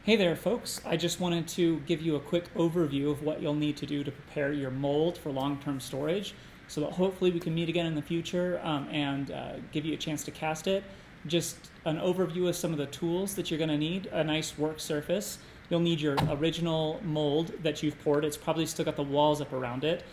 Hey there, folks. I just wanted to give you a quick overview of what you'll need to do to prepare your mold for long-term storage so that hopefully we can meet again in the future and give you a chance to cast it. Just an overview of some of the tools that you're going to need. A nice work surface. You'll need your original mold that you've poured. It's probably still got the walls up around it.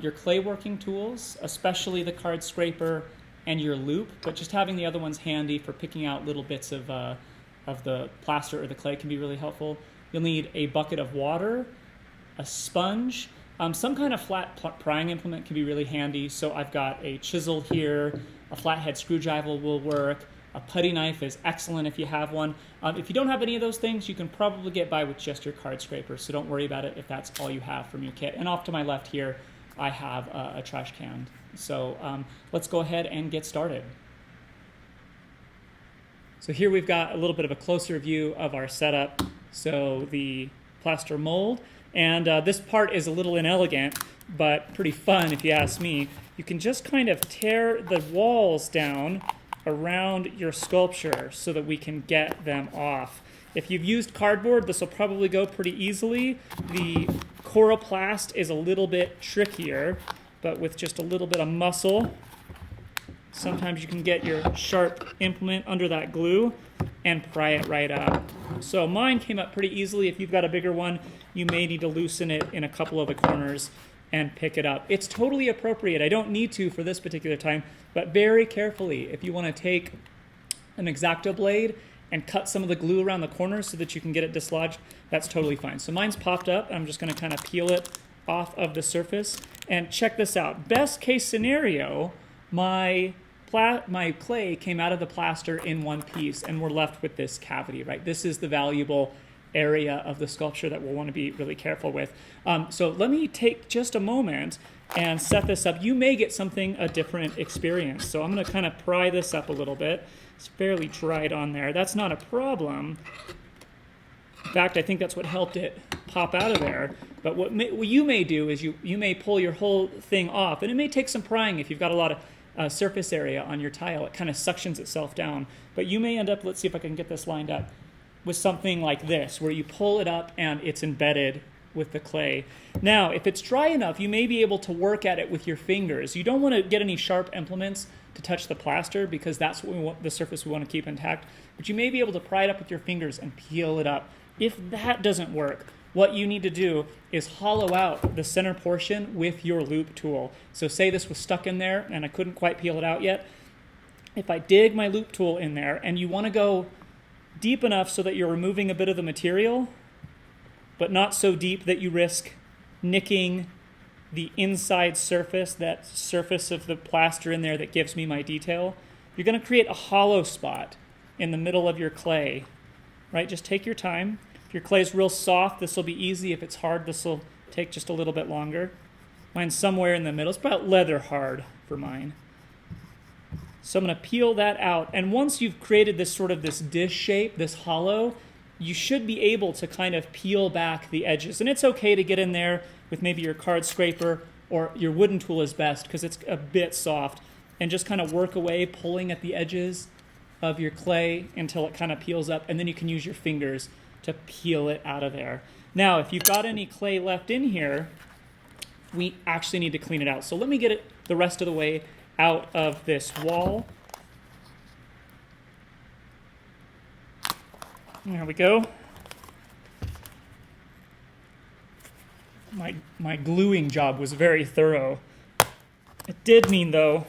Your clay working tools, especially the card scraper and your loop, but just having the other ones handy for picking out little bits of the plaster or the clay can be really helpful. You'll need a bucket of water, a sponge, some kind of flat prying implement can be really handy. So I've got a chisel here, a flathead screwdriver will work, a putty knife is excellent if you have one. If you don't have any of those things, you can probably get by with just your card scraper, so don't worry about it if that's all you have from your kit. And off to my left here, I have a trash can. So let's go ahead and get started. So here we've got a little bit of a closer view of our setup. So the plaster mold, and this part is a little inelegant, but pretty fun if you ask me. You can just kind of tear the walls down around your sculpture so that we can get them off. If you've used cardboard, this will probably go pretty easily. The coroplast is a little bit trickier, but with just a little bit of muscle, sometimes you can get your sharp implement under that glue and pry it right up. So mine came up pretty easily. If you've got a bigger one, you may need to loosen it in a couple of the corners and pick it up. It's totally appropriate. I don't need to for this particular time, but very carefully. If you want to take an X-Acto blade and cut some of the glue around the corners so that you can get it dislodged, that's totally fine. So mine's popped up. I'm just going to kind of peel it off of the surface. And check this out. Best case scenario, my clay came out of the plaster in one piece and we're left with this cavity, right? This is the valuable area of the sculpture that we'll want to be really careful with. So let me take just a moment and set this up. You may get a different experience. So I'm going to kind of pry this up a little bit. It's fairly dried on there. That's not a problem. In fact, I think that's what helped it pop out of there. But what you may do is you may pull your whole thing off, and it may take some prying if you've got a lot of surface area on your tile. It kind of suctions itself down. But you may end up, let's see if I can get this lined up, with something like this, where you pull it up and it's embedded with the clay. Now, if it's dry enough, you may be able to work at it with your fingers. You don't want to get any sharp implements to touch the plaster because that's what we want, the surface we want to keep intact. But you may be able to pry it up with your fingers and peel it up. If that doesn't work, what you need to do is hollow out the center portion with your loop tool. So say this was stuck in there and I couldn't quite peel it out yet. If I dig my loop tool in there, and you want to go deep enough so that you're removing a bit of the material, but not so deep that you risk nicking the inside surface, that surface of the plaster in there that gives me my detail, you're going to create a hollow spot in the middle of your clay, right? Just take your time. If your clay is real soft, this will be easy. If it's hard, this will take just a little bit longer. Mine's somewhere in the middle. It's about leather hard for mine. So I'm going to peel that out. And once you've created this dish shape, this hollow, you should be able to kind of peel back the edges. And it's okay to get in there with maybe your card scraper, or your wooden tool is best because it's a bit soft, and just kind of work away, pulling at the edges of your clay until it kind of peels up. And then you can use your fingers to peel it out of there. Now, if you've got any clay left in here, we actually need to clean it out. So let me get it the rest of the way out of this wall. There we go. My gluing job was very thorough. It did mean, though,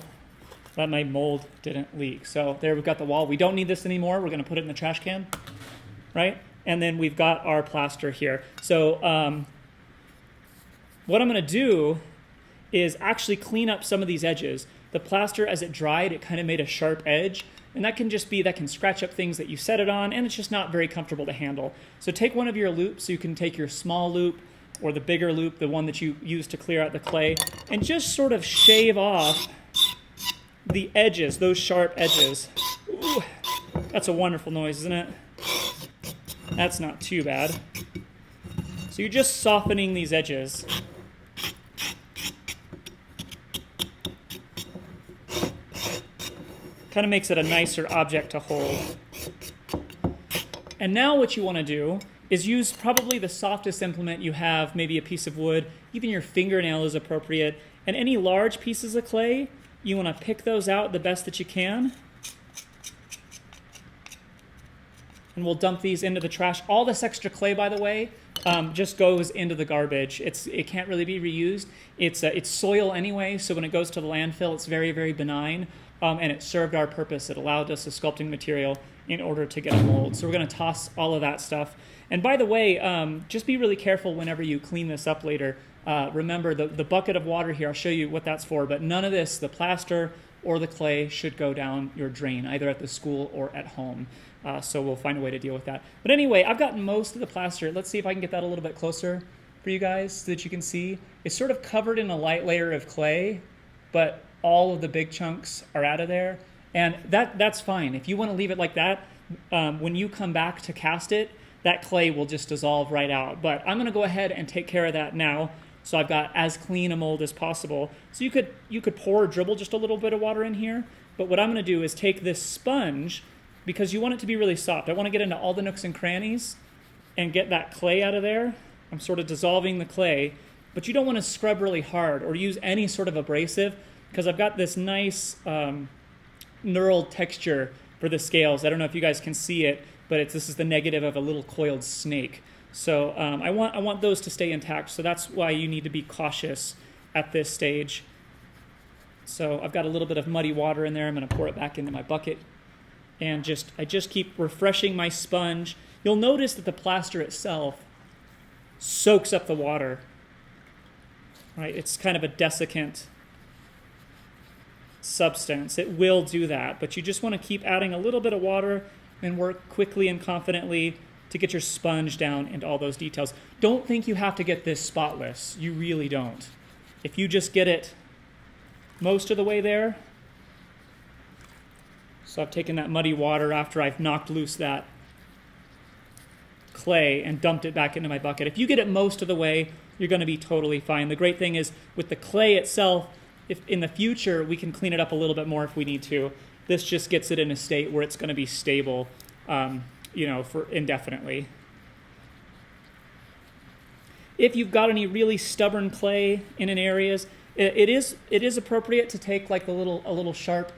that my mold didn't leak. So there we've got the wall. We don't need this anymore. We're going to put it in the trash can, right? And then we've got our plaster here. So what I'm going to do is actually clean up some of these edges. The plaster, as it dried, it kind of made a sharp edge. And that can scratch up things that you set it on, and it's just not very comfortable to handle. So take one of your loops. So you can take your small loop or the bigger loop, the one that you use to clear out the clay, and just sort of shave off the edges, those sharp edges. Ooh, that's a wonderful noise, isn't it? That's not too bad. So you're just softening these edges. Kind of makes it a nicer object to hold. And now what you want to do is use probably the softest implement you have, maybe a piece of wood. Even your fingernail is appropriate. And any large pieces of clay, you want to pick those out the best that you can. And we'll dump these into the trash. All this extra clay, by the way, just goes into the garbage. It can't really be reused. It's soil anyway, so when it goes to the landfill, it's very, very benign, and it served our purpose. It allowed us a sculpting material in order to get a mold. So we're going to toss all of that stuff. And by the way, just be really careful whenever you clean this up later. Remember, the bucket of water here, I'll show you what that's for, but none of this, the plaster or the clay, should go down your drain, either at the school or at home. So we'll find a way to deal with that. But anyway, I've gotten most of the plaster. Let's see if I can get that a little bit closer for you guys so that you can see. It's sort of covered in a light layer of clay, but all of the big chunks are out of there. And that's fine. If you want to leave it like that, when you come back to cast it, that clay will just dissolve right out. But I'm going to go ahead and take care of that now. So I've got as clean a mold as possible. So you could pour or dribble just a little bit of water in here. But what I'm going to do is take this sponge, because you want it to be really soft. I want to get into all the nooks and crannies and get that clay out of there. I'm sort of dissolving the clay, but you don't want to scrub really hard or use any sort of abrasive, because I've got this nice knurled texture for the scales. I don't know if you guys can see it, but this is the negative of a little coiled snake. So I want those to stay intact, so that's why you need to be cautious at this stage. So I've got a little bit of muddy water in there. I'm going to pour it back into my bucket. And I just keep refreshing my sponge. You'll notice that the plaster itself soaks up the water. Right? It's kind of a desiccant substance. It will do that, but you just want to keep adding a little bit of water and work quickly and confidently to get your sponge down into all those details. Don't think you have to get this spotless. You really don't. If you just get it most of the way there. So I've taken that muddy water after I've knocked loose that clay and dumped it back into my bucket. If you get it most of the way, you're going to be totally fine. The great thing is with the clay itself, if in the future we can clean it up a little bit more if we need to. This just gets it in a state where it's going to be stable, for indefinitely. If you've got any really stubborn clay in an areas, it is appropriate to take like a little sharp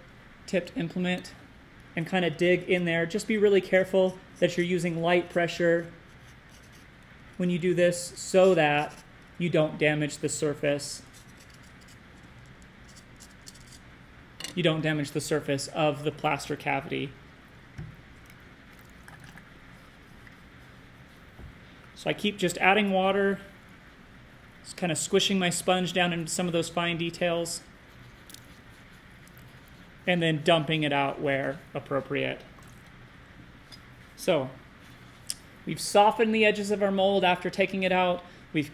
tipped implement and kind of dig in there. Just be really careful that you're using light pressure when you do this so that you don't damage the surface. You don't damage the surface of the plaster cavity. So I keep just adding water, just kind of squishing my sponge down into some of those fine details, and then dumping it out where appropriate. So we've softened the edges of our mold after taking it out. We've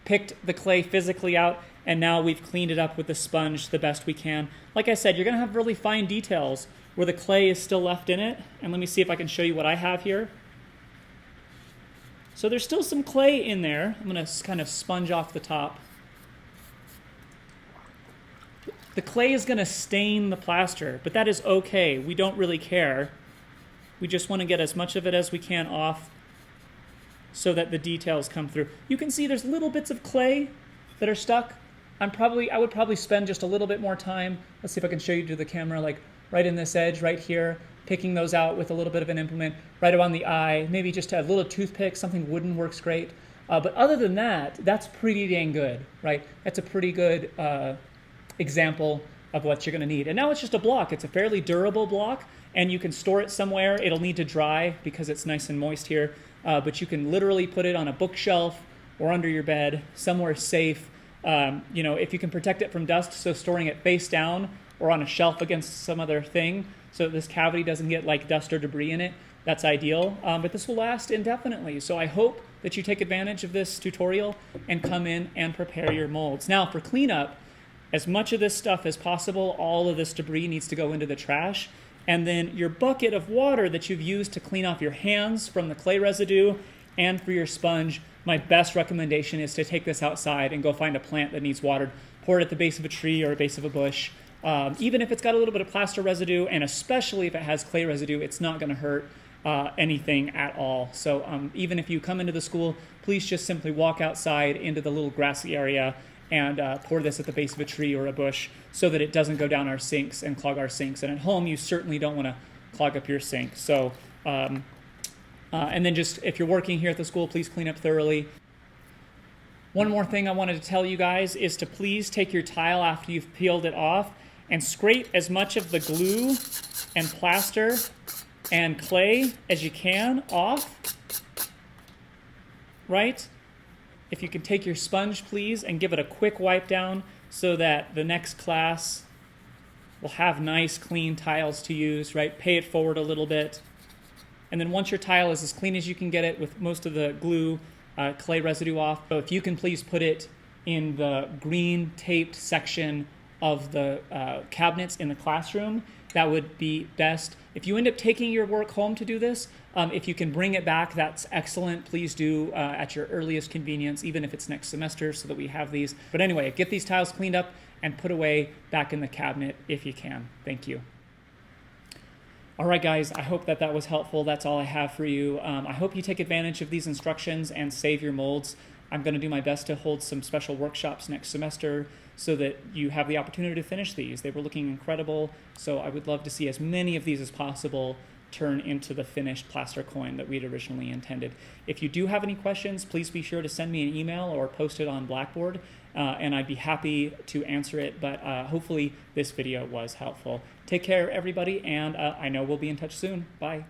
picked the clay physically out, and now we've cleaned it up with the sponge the best we can. Like I said, you're going to have really fine details where the clay is still left in it. And let me see if I can show you what I have here. So there's still some clay in there. I'm going to kind of sponge off the top. The clay is going to stain the plaster, but that is okay. We don't really care. We just want to get as much of it as we can off so that the details come through. You can see there's little bits of clay that are stuck. I would probably spend just a little bit more time. Let's see if I can show you to the camera, like right in this edge right here, picking those out with a little bit of an implement, right around the eye, maybe just a little toothpick, something wooden works great. But other than that, that's pretty dang good, right? That's a pretty good example of what you're going to need. And now it's just a block. It's a fairly durable block, and you can store it somewhere. It'll need to dry because it's nice and moist here, but you can literally put it on a bookshelf or under your bed, somewhere safe. If you can protect it from dust, so storing it face down or on a shelf against some other thing so this cavity doesn't get like dust or debris in it, that's ideal. But this will last indefinitely. So I hope that you take advantage of this tutorial and come in and prepare your molds. Now for cleanup, as much of this stuff as possible, all of this debris needs to go into the trash. And then your bucket of water that you've used to clean off your hands from the clay residue and for your sponge, my best recommendation is to take this outside and go find a plant that needs watered. Pour it at the base of a tree or a base of a bush. Even if it's got a little bit of plaster residue, and especially if it has clay residue, it's not going to hurt. anything at all. So even if you come into the school, please just simply walk outside into the little grassy area and pour this at the base of a tree or a bush so that it doesn't go down our sinks and clog our sinks. And at home, you certainly don't want to clog up your sink. So, and then just if you're working here at the school, please clean up thoroughly. One more thing I wanted to tell you guys is to please take your tile after you've peeled it off and scrape as much of the glue and plaster and clay as you can off, right? If you can take your sponge, please, and give it a quick wipe down so that the next class will have nice, clean tiles to use, right? Pay it forward a little bit. And then once your tile is as clean as you can get it with most of the glue, clay residue off, so if you can please put it in the green taped section of the cabinets in the classroom, that would be best. If you end up taking your work home to do this, if you can bring it back, that's excellent. Please do at your earliest convenience, even if it's next semester, so that we have these. But anyway, get these tiles cleaned up and put away back in the cabinet if you can. Thank you. All right, guys, I hope that was helpful. That's all I have for you. I hope you take advantage of these instructions and save your molds. I'm going to do my best to hold some special workshops next semester so that you have the opportunity to finish these. They were looking incredible, so I would love to see as many of these as possible turn into the finished plaster coin that we'd originally intended. If you do have any questions, please be sure to send me an email or post it on Blackboard, and I'd be happy to answer it, but hopefully this video was helpful. Take care, everybody, and I know we'll be in touch soon. Bye.